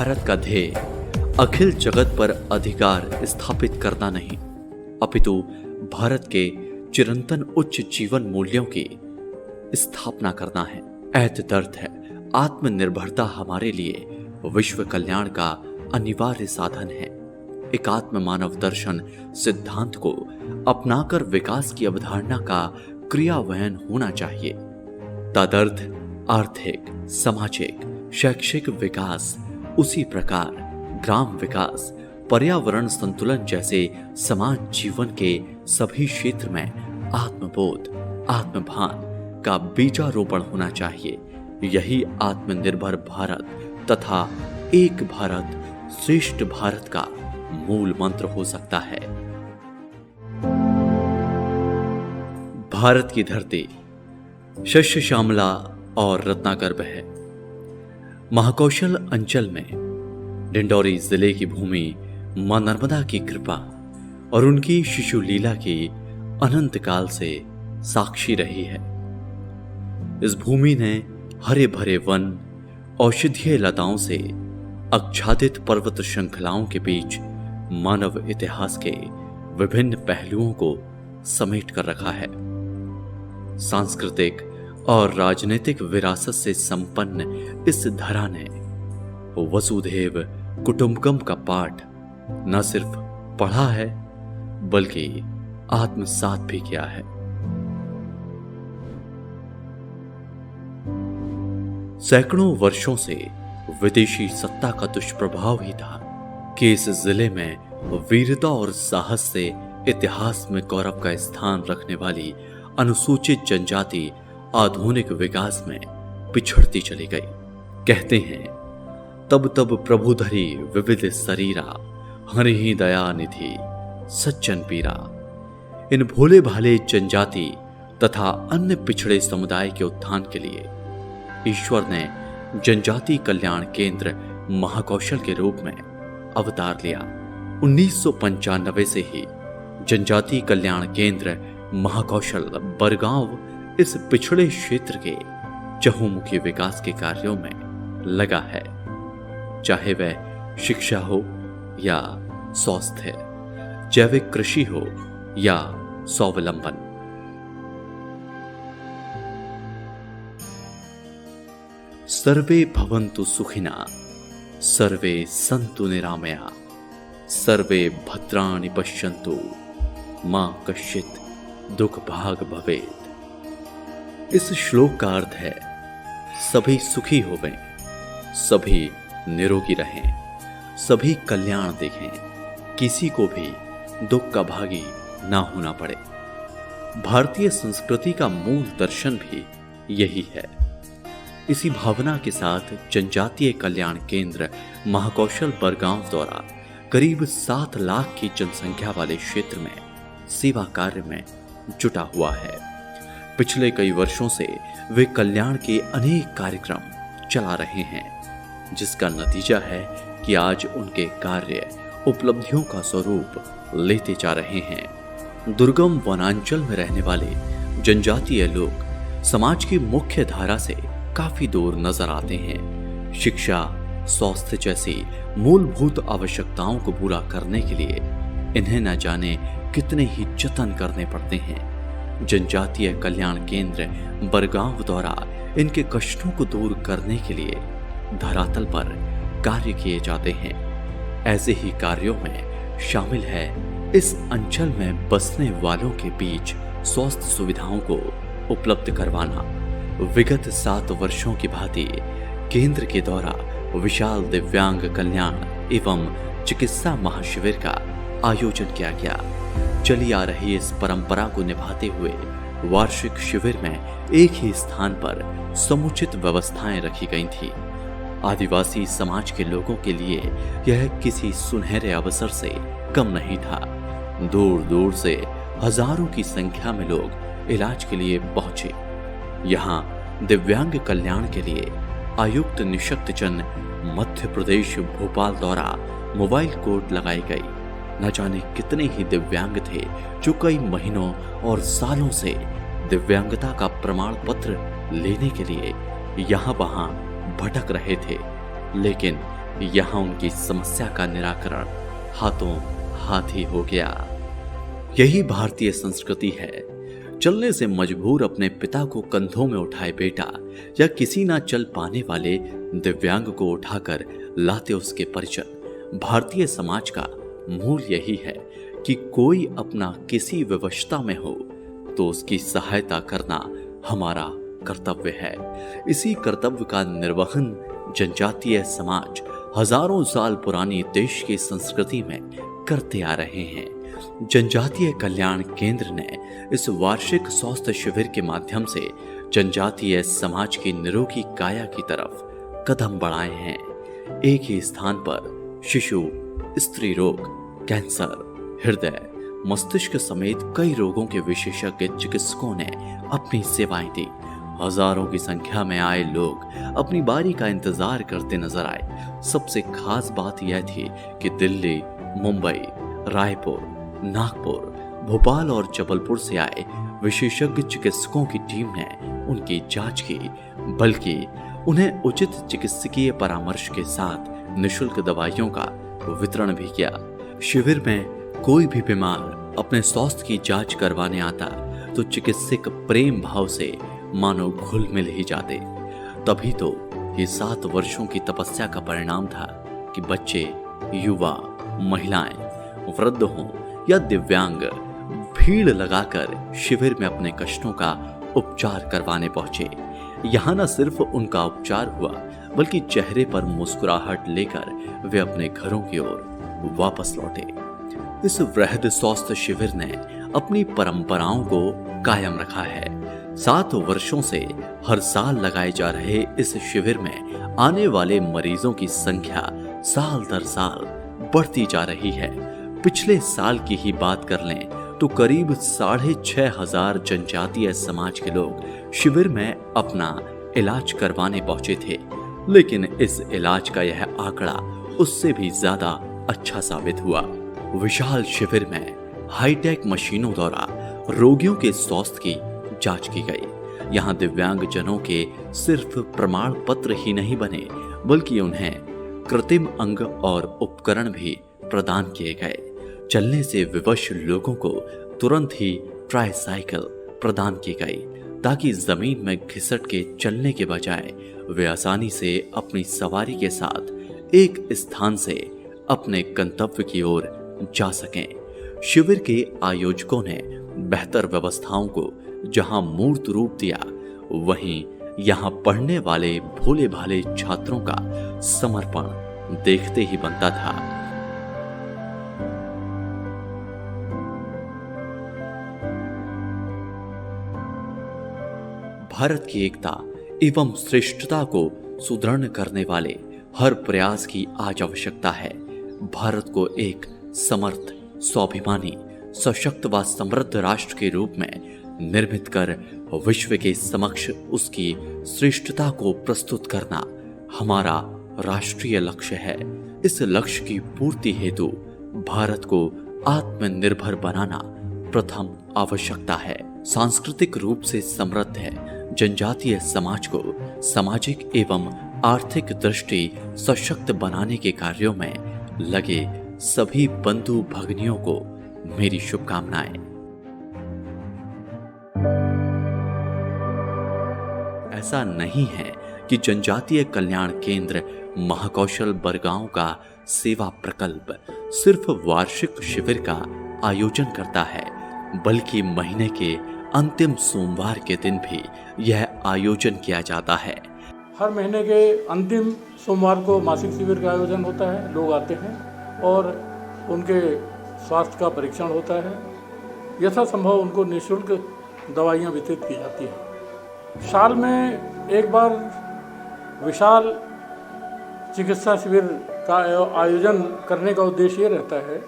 भारत का ध्येय अखिल जगत पर अधिकार स्थापित करना नहीं, अपितु भारत के चिरंतन उच्च जीवन मूल्यों की स्थापना करना है। एतदर्थ है आत्मनिर्भरता हमारे लिए विश्व कल्याण का अनिवार्य साधन है। एक आत्म मानव दर्शन सिद्धांत को अपनाकर विकास की अवधारणा का क्रियान्वयन होना चाहिए। तदर्थ आर्थिक, सामाजिक, शैक्षिक विकास, उसी प्रकार ग्राम विकास, पर्यावरण संतुलन जैसे समाज जीवन के सभी क्षेत्र में आत्मबोध, आत्मभान का बीजारोपण होना चाहिए। यही आत्मनिर्भर भारत तथा एक भारत श्रेष्ठ भारत का मूल मंत्र हो सकता है। भारत की धरती शस्य श्यामला और रत्नाकर्ब है। महाकौशल अंचल में डिंडौरी जिले की भूमि मां नर्मदा की कृपा और उनकी शिशु लीला की अनंत काल से साक्षी रही है। इस भूमि ने हरे भरे वन, औषधीय लताओं से आच्छादित पर्वत श्रृंखलाओं के बीच मानव इतिहास के विभिन्न पहलुओं को समेट कर रखा है। सांस्कृतिक और राजनीतिक विरासत से संपन्न इस धरा ने वसुधैव कुटुंबकम का पाठ न सिर्फ पढ़ा है बल्कि आत्मसात भी किया है। सैकड़ों वर्षों से विदेशी सत्ता का दुष्प्रभाव ही था कि इस जिले में वीरता और साहस से इतिहास में गौरव का स्थान रखने वाली अनुसूचित जनजाति आधुनिक विकास में पिछड़ती चली गई। कहते हैं तब तब प्रभु धरी विविध शरीरा, हरि दया निधि सज्जन पीरा। इन भोले भाले जनजाति तथा अन्य पिछड़े समुदाय के उत्थान के लिए ईश्वर ने जनजाति कल्याण केंद्र महाकौशल के रूप में अवतार लिया। 1995 से ही जनजाति कल्याण केंद्र महाकौशल बरगांव इस पिछड़े क्षेत्र के चहुमुखी विकास के कार्यों में लगा है, चाहे वह शिक्षा हो या स्वास्थ्य, जैविक कृषि हो या स्वावलंबन। सर्वे भवन्तु सुखिना, सर्वे सन्तु निरामया, सर्वे भद्राणि पश्यन्तु, मां कश्चित् दुख भाग भवेत्। इस श्लोक का अर्थ है सभी सुखी होवें, सभी निरोगी रहें, सभी कल्याण देखें, किसी को भी दुख का भागी ना होना पड़े। भारतीय संस्कृति का मूल दर्शन भी यही है। इसी भावना के साथ जनजातीय कल्याण केंद्र महाकौशल बरगांव द्वारा करीब 7 लाख की जनसंख्या वाले क्षेत्र में सेवा कार्य में जुटा हुआ है। पिछले कई वर्षों से वे कल्याण के अनेक कार्यक्रम चला रहे हैं, जिसका नतीजा है कि आज उनके कार्य उपलब्धियों का स्वरूप लेते जा रहे हैं। दुर्गम वनांचल में रहने वाले जनजातीय लोग समाज की मुख्य धारा से काफी दूर नजर आते हैं। शिक्षा, स्वास्थ्य जैसी मूलभूत आवश्यकताओं को पूरा करने के लिए इन्हें न जाने कितने ही जतन करने पड़ते हैं। जनजातीय कल्याण केंद्र बरगांव द्वारा इनके कष्टों को दूर करने के लिए धरातल पर कार्य किए जाते हैं। ऐसे ही कार्यों में शामिल है इस अंचल में बसने वालों के बीच स्वास्थ्य सुविधाओं को उपलब्ध करवाना। विगत 7 वर्षों की भांति केंद्र के द्वारा विशाल दिव्यांग कल्याण एवं चिकित्सा महाशिविर का आयोजन किया गया। चली आ रही इस परंपरा को निभाते हुए वार्षिक शिविर में एक ही स्थान पर समुचित व्यवस्थाएं रखी गई थी। आदिवासी समाज के लोगों के लिए यह किसी सुनहरे अवसर से कम नहीं था। दूर दूर से हजारों की संख्या में लोग इलाज के लिए पहुंचे। यहाँ दिव्यांग कल्याण के लिए आयुक्त निशक्त जन मध्य प्रदेश भोपाल द्वारा मोबाइल कोर्ट लगाई गई। न जाने कितने ही दिव्यांग थे जो कई महीनों और सालों से दिव्यांगता का प्रमाण पत्र लेने के लिए यहाँ वहां भटक रहे थे, लेकिन यहाँ उनकी समस्या का निराकरण हाथों हाथ ही हो गया। यही भारतीय संस्कृति है। चलने से मजबूर अपने पिता को कंधों में उठाए बेटा, या किसी ना चल पाने वाले दिव्यांग को उठाकर लाते उसके परिजन। भारतीय समाज का मूल यही है कि कोई अपना किसी विवशता में हो तो उसकी सहायता करना हमारा कर्तव्य है। इसी कर्तव्य का निर्वहन जनजातीय समाज हजारों साल पुरानी देश की संस्कृति में करते आ रहे हैं। जनजातीय कल्याण केंद्र ने इस वार्षिक स्वास्थ्य शिविर के माध्यम से जनजातीय समाज की निरोगी काया की तरफ कदम बढ़ाए हैं। एक ही स्थान पर शिशु, स्त्री रोग, कैंसर, हृदय, मस्तिष्क समेत कई रोगों के विशेषज्ञ चिकित्सकों ने अपनी सेवाएं दी। हजारों की संख्या में आए लोग अपनी बारी का इंतजार करते नजर आए। सबसे खास बात यह थी कि दिल्ली, मुंबई, रायपुर, नागपुर, भोपाल और जबलपुर से आए विशेषज्ञ चिकित्सकों की टीम ने उनकी जांच की, बल्कि उन्हें उचित चिकित्सकीय परामर्श के साथ निशुल्क दवाइयों का वितरण भी किया। शिविर में कोई भी बीमार अपने स्वास्थ्य की जांच करवाने आता तो चिकित्सक प्रेम भाव से मानो घुल मिल ही जाते। तभी तो ये 7 वर्षों की तपस्या का परिणाम था कि बच्चे, युवा, महिलाएं, वृद्ध हों या दिव्यांग भीड़ लगाकर शिविर में अपने कष्टों का उपचार करवाने पहुंचे। यहाँ न सिर्फ उनका उपचार हुआ, बल्कि चेहरे पर मुस्कुराहट लेकर वे अपने घरों की ओर वापस लौटे। इस वृहद स्वास्थ्य शिविर ने अपनी परंपराओं को कायम रखा है। 7 वर्षों से हर साल लगाए जा रहे इस शिविर में आने वाले मरीजों की संख्या साल दर साल बढ़ती जा रही है। पिछले साल की ही बात कर लें तो करीब 6,500 जनजातीय समाज के लोग शिविर में अपना इलाज करवाने पहुंचे थे। लेकिन इस इलाज का यह आंकड़ा उससे भी ज्यादा अच्छा साबित हुआ। विशाल शिविर में हाईटेक मशीनों द्वारा रोगियों के स्वास्थ्य की जांच की गई। यहाँ दिव्यांग जनों के सिर्फ प्रमाण पत्र ही नहीं बने, बल्कि उन्हें कृत्रिम अंग और उपकरण भी प्रदान किए गए। चलने से विवश लोगों को तुरंत ही ट्राइसाइकिल प्रदान की गई, ताकि जमीन में घिसट के चलने के बजाय वे आसानी से अपनी सवारी के साथ एक स्थान से अपने गंतव्य की ओर जा सकें। शिविर के आयोजकों ने बेहतर व्यवस्थाओं को जहां मूर्त रूप दिया, वहीं यहां पढ़ने वाले भोले भाले छात्रों का समर्पण देखते ही बनता था। भारत की एकता एवं श्रेष्ठता को सुदृढ़ करने वाले हर प्रयास की आज आवश्यकता है। भारत को एक समर्थ, स्वाभिमानी, सशक्त व समृद्ध राष्ट्र के रूप में निर्मित कर विश्व के समक्ष उसकी श्रेष्ठता को प्रस्तुत करना हमारा राष्ट्रीय लक्ष्य है। इस लक्ष्य की पूर्ति हेतु भारत को आत्मनिर्भर बनाना प्रथम आवश्यकता है। सांस्कृतिक रूप से समृद्ध है जनजातीय समाज को सामाजिक एवं आर्थिक दृष्टि सशक्त बनाने के कार्यों में लगे सभी बंधु भगिनियों को मेरी शुभकामनाएं। ऐसा नहीं है कि जनजातीय कल्याण केंद्र महाकौशल बरगांव का सेवा प्रकल्प सिर्फ वार्षिक शिविर का आयोजन करता है, बल्कि महीने के अंतिम सोमवार के दिन भी यह आयोजन किया जाता है। हर महीने के अंतिम सोमवार को मासिक शिविर का आयोजन होता है। लोग आते हैं और उनके स्वास्थ्य का परीक्षण होता है। यथासंभव उनको निःशुल्क दवाइयाँ वितरित की जाती हैं। साल में एक बार विशाल चिकित्सा शिविर का आयोजन करने का उद्देश्य ये रहता है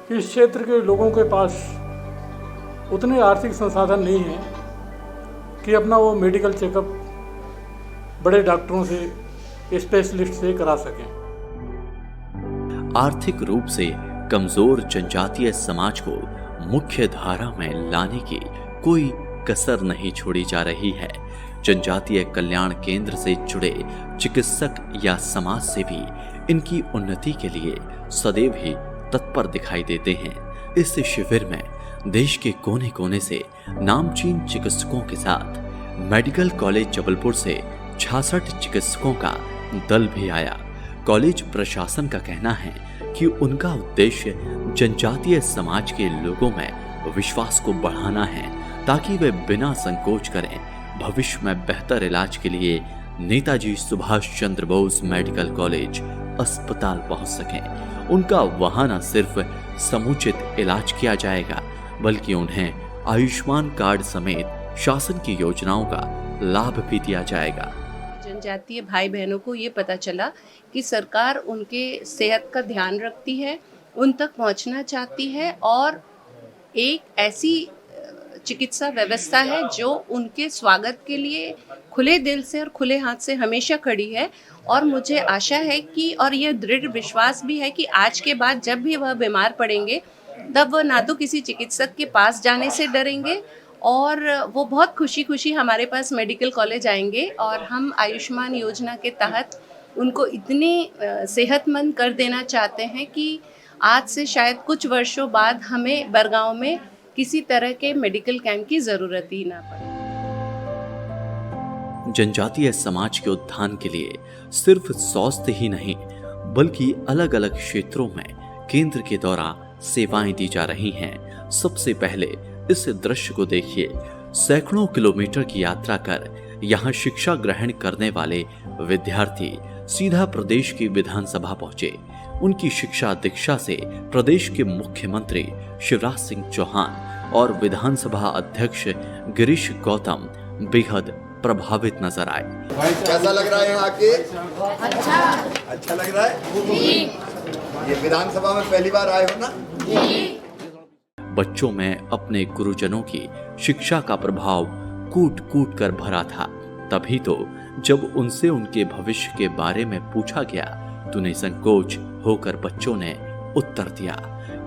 कि इस क्षेत्र के लोगों के पास उतने आर्थिक संसाधन नहीं हैं कि अपना वो मेडिकल चेकअप बड़े डॉक्टरों से, स्पेशलिस्ट से करा सकें। आर्थिक रूप से कमजोर जनजातीय समाज को मुख्य धारा में लाने की कोई कसर नहीं छोड़ी जा रही है। जनजातीय कल्याण केंद्र से जुड़े चिकित्सक या समाज से भी इनकी उन्नति के लिए सदैव ही तत्पर दिखाई देते हैं। इस शिविर में देश के कोने कोने से नामचीन चिकित्सकों के साथ मेडिकल कॉलेज जबलपुर से 66 चिकित्सकों का दल भी आया। कॉलेज प्रशासन का कहना है कि उनका उद्देश्य जनजातीय समाज के लोगों में विश्वास को बढ़ाना है ताकि वे बिना संकोच करें भविष्य में बेहतर इलाज के लिए नेताजी सुभाष चंद्र बोस मेडिकल कॉलेज अस्पताल पहुंच सकें। उनका वहां न सिर्फ समुचित इलाज किया जाएगा बल्कि उन्हें आयुष्मान कार्ड समेत शासन की योजनाओं का लाभ भी दिया जाएगा। जनजातीय भाई बहनों को ये पता चला कि सरकार उनके सेहत का ध्यान रखती है, उन तक पहुंचना चाहती है और एक ऐसी चिकित्सा व्यवस्था है जो उनके स्वागत के लिए खुले दिल से और खुले हाथ से हमेशा खड़ी है। और मुझे आशा है कि और ये दृढ़ विश्वास भी है कि आज के बाद जब भी वह बीमार पड़ेंगे तब वह ना तो किसी चिकित्सक के पास जाने से डरेंगे और वो बहुत खुशी खुशी हमारे पास मेडिकल कॉलेज आएंगे और हम आयुष्मान योजना के तहत उनको इतने सेहतमंद कर देना चाहते हैं कि आज से शायद कुछ वर्षों बाद हमें बरगांव में किसी तरह के मेडिकल कैंप की ज़रूरत ही ना पड़े। जनजातीय समाज के उत्थान के लिए सिर्फ स्वास्थ्य ही नहीं बल्कि अलग अलग क्षेत्रों में केंद्र के द्वारा सेवाएं दी जा रही हैं। सबसे पहले इस दृश्य को देखिए। सैकड़ों किलोमीटर की यात्रा कर यहाँ शिक्षा ग्रहण करने वाले विद्यार्थी सीधा प्रदेश की विधानसभा पहुंचे। उनकी शिक्षा दीक्षा से प्रदेश के मुख्यमंत्री शिवराज सिंह चौहान और विधानसभा अध्यक्ष गिरीश गौतम बेहद प्रभावित नजर आए। कैसा लग रहा है यहाँ आके? अच्छा लग रहा है। ये विधानसभा में पहली बार आए हो ना? बच्चों में अपने गुरुजनों की शिक्षा का प्रभाव कूट कूट कर भरा था। तभी तो जब उनसे उनके भविष्य के बारे में पूछा गया तो निसंकोच होकर बच्चों ने उत्तर दिया।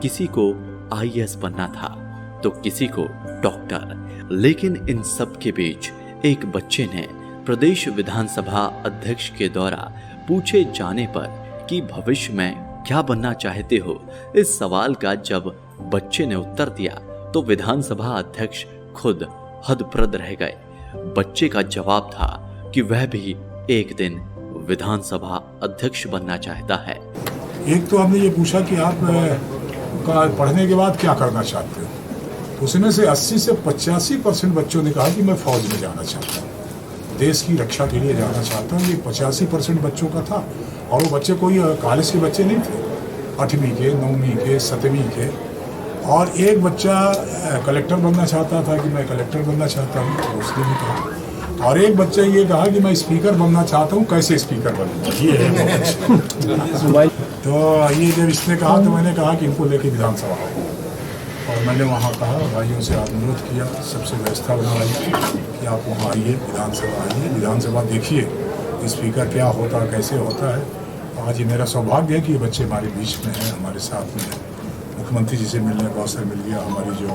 किसी को IAS बनना था तो किसी को डॉक्टर। लेकिन इन सब के बीच एक बच्चे ने प्रदेश विधानसभा अध्यक्ष के द्वारा पूछे जाने पर कि भविष्य में क्या बनना चाहते हो, इस सवाल का जब बच्चे ने उत्तर दिया तो विधानसभा अध्यक्ष खुद हदप्रद रह गए। बच्चे का जवाब था कि वह भी एक दिन विधानसभा अध्यक्ष बनना चाहता है। एक तो हमने ये पूछा कि आप पढ़ने के बाद क्या करना चाहते हो। उसमें से 80 से 85% बच्चों ने कहा कि मैं फौज में जाना चाहता हूँ, देश की रक्षा के लिए जाना चाहता हूँ। ये 85% बच्चों का था और वो बच्चे कोई कॉलेज के बच्चे नहीं थे, 8वीं के, 9वीं के, 7वीं के। और एक बच्चा कलेक्टर बनना चाहता था कि मैं कलेक्टर बनना चाहता हूँ, तो उसने भी कहा। और एक बच्चा ये कहा कि मैं स्पीकर बनना चाहता हूँ, कैसे स्पीकर बनूंगा। ये है बहुत अच्छा। तो ये जब इसने कहा तो मैंने कहा कि इनको लेके विधानसभा आओ। और मैंने वहाँ कहा, भाइयों से अनुरोध किया, सबसे व्यवस्था बनवाई कि आप वहाँ आइए, विधानसभा आइए, विधानसभा देखिए स्पीकर क्या होता है, कैसे होता है। आज ये मेरा सौभाग्य है कि ये बच्चे हमारे बीच में हैं, हमारे साथ में हैं। मुख्यमंत्री जी से मिलने का अवसर मिल गया, हमारी जो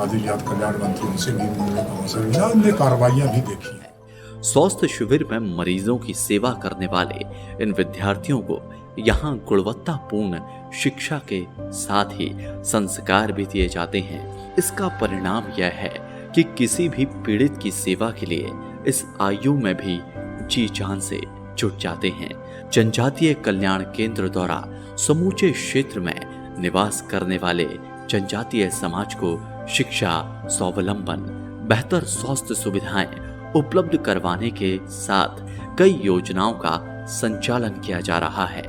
आदिजात कल्याण मंत्री उनसे भी मिलने का अवसर मिला, हमने कार्रवाइयाँ भी देखी हैं। स्वास्थ्य शिविर में मरीजों की सेवा करने वाले इन विद्यार्थियों को यहाँ गुणवत्तापूर्ण शिक्षा के साथ ही संस्कार भी दिए जाते हैं। इसका परिणाम यह है कि किसी भी पीड़ित की सेवा के लिए इस आयु में भी जी जान से जुट जाते हैं। जनजातीय कल्याण केंद्र द्वारा समूचे क्षेत्र में निवास करने वाले जनजातीय समाज को शिक्षा, स्वावलंबन, बेहतर स्वास्थ्य सुविधाएं उपलब्ध करवाने के साथ कई योजनाओं का संचालन किया जा रहा है,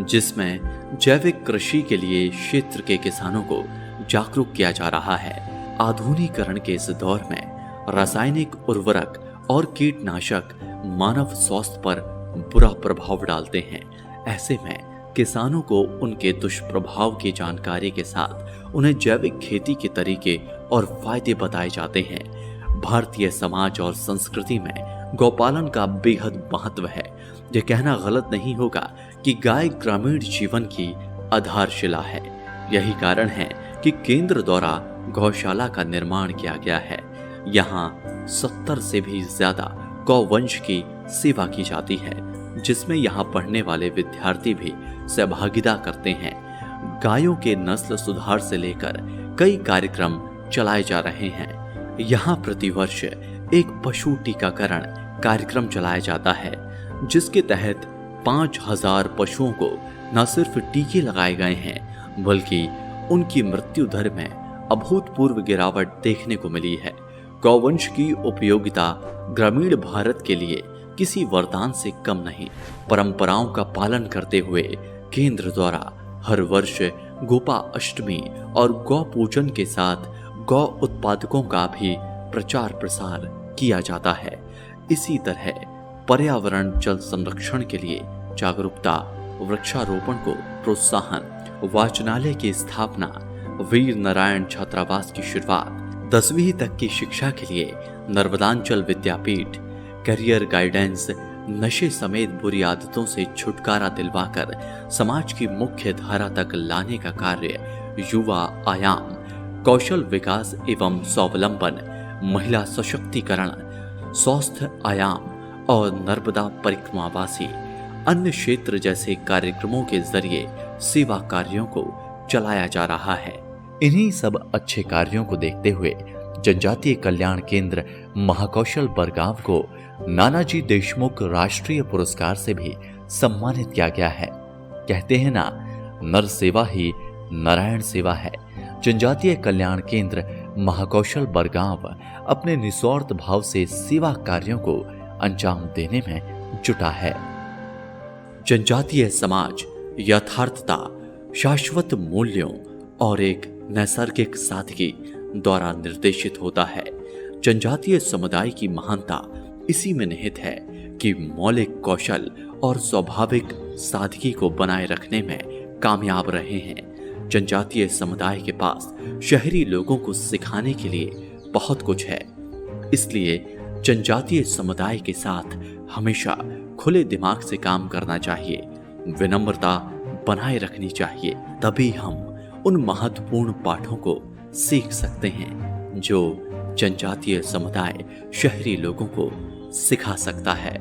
जिसमें जैविक कृषि के लिए क्षेत्र के किसानों को जागरूक किया जा रहा है। आधुनिकीकरण के इस दौर में रासायनिक उर्वरक और कीटनाशक मानव स्वास्थ्य पर बुरा प्रभाव डालते हैं। ऐसे में किसानों को उनके दुष्प्रभाव की जानकारी के साथ उन्हें जैविक खेती के तरीके और फायदे बताए जाते हैं। भारतीय समाज और संस्कृति में गौपालन का बेहद महत्व है। यह कहना गलत नहीं होगा कि गाय ग्रामीण जीवन की आधारशिला है। यही कारण है कि केंद्र द्वारा गौशाला का निर्माण किया गया है। यहाँ 70 से भी ज्यादा गौवंश की सेवा की जाती है, जिसमें यहाँ पढ़ने वाले विद्यार्थी भी सहभागिता करते हैं। गायों के नस्ल सुधार से लेकर कई कार्यक्रम चलाए जा रहे हैं। यहाँ प्रतिवर्ष एक पशु टीकाकरण कार्यक्रम चलाया जाता है, जिसके तहत 5000 पशुओं को न सिर्फ टीके लगाए गए हैं, बल्कि उनकी मृत्यु दर में अभूतपूर्व गिरावट देखने को मिली है। गौवंश की उपयोगिता ग्रामीण भारत के लिए किसी वरदान से कम नहीं। परंपराओं का पालन करते हुए केंद्र द्वारा हर वर्ष गोपा अष्टमी और गौ पूजन के साथ गौ उत्पादकों का भी प्रचार प्रसार किया जाता है। इसी तरह पर्यावरण जल संरक्षण के लिए जागरूकता, वृक्षारोपण को प्रोत्साहन, वाचनालय की स्थापना, वीर नारायण छात्रावास की शुरुआत, 10वीं तक की शिक्षा के लिए नर्मदांचल विद्यापीठ, करियर गाइडेंस, नशे समेत बुरी आदतों से छुटकारा दिलवाकर समाज की मुख्य धारा तक लाने का कार्य, युवा आयाम, कौशल विकास एवं स्वावलंबन, महिला सशक्तिकरण, स्वास्थ्य आयाम और नर्मदा परिक्रमावासी अन्य क्षेत्र जैसे कार्यक्रमों के जरिए सेवा कार्यों को चलाया जा रहा है। इन्हीं सब अच्छे कार्यों को देखते हुए जनजातीय कल्याण केंद्र महाकौशल बरगांव को नानाजी देशमुख राष्ट्रीय पुरस्कार से भी सम्मानित किया गया है। कहते हैं ना, नर सेवा ही नारायण सेवा है। जनजातीय कल्याण केंद्र महाकौशल बरगांव अपने निस्वार्थ भाव से सेवा कार्यों को अंजाम देने में जुटा है। जनजातीय समाज यथार्थता, शाश्वत मूल्यों और एक नैसर्गिक सादगी द्वारा निर्देशित होता है। जनजातीय समुदाय की महानता इसी में निहित है कि मौलिक कौशल और स्वाभाविक सादगी को बनाए रखने में कामयाब रहे हैं। जनजातीय समुदाय के पास शहरी लोगों को सिखाने के लिए बहुत कुछ है, इसलिए जनजातीय समुदाय के साथ हमेशा खुले दिमाग से काम करना चाहिए, विनम्रता बनाए रखनी चाहिए। तभी हम उन महत्वपूर्ण पाठों को सीख सकते हैं जो जनजातीय समुदाय शहरी लोगों को सिखा सकता है।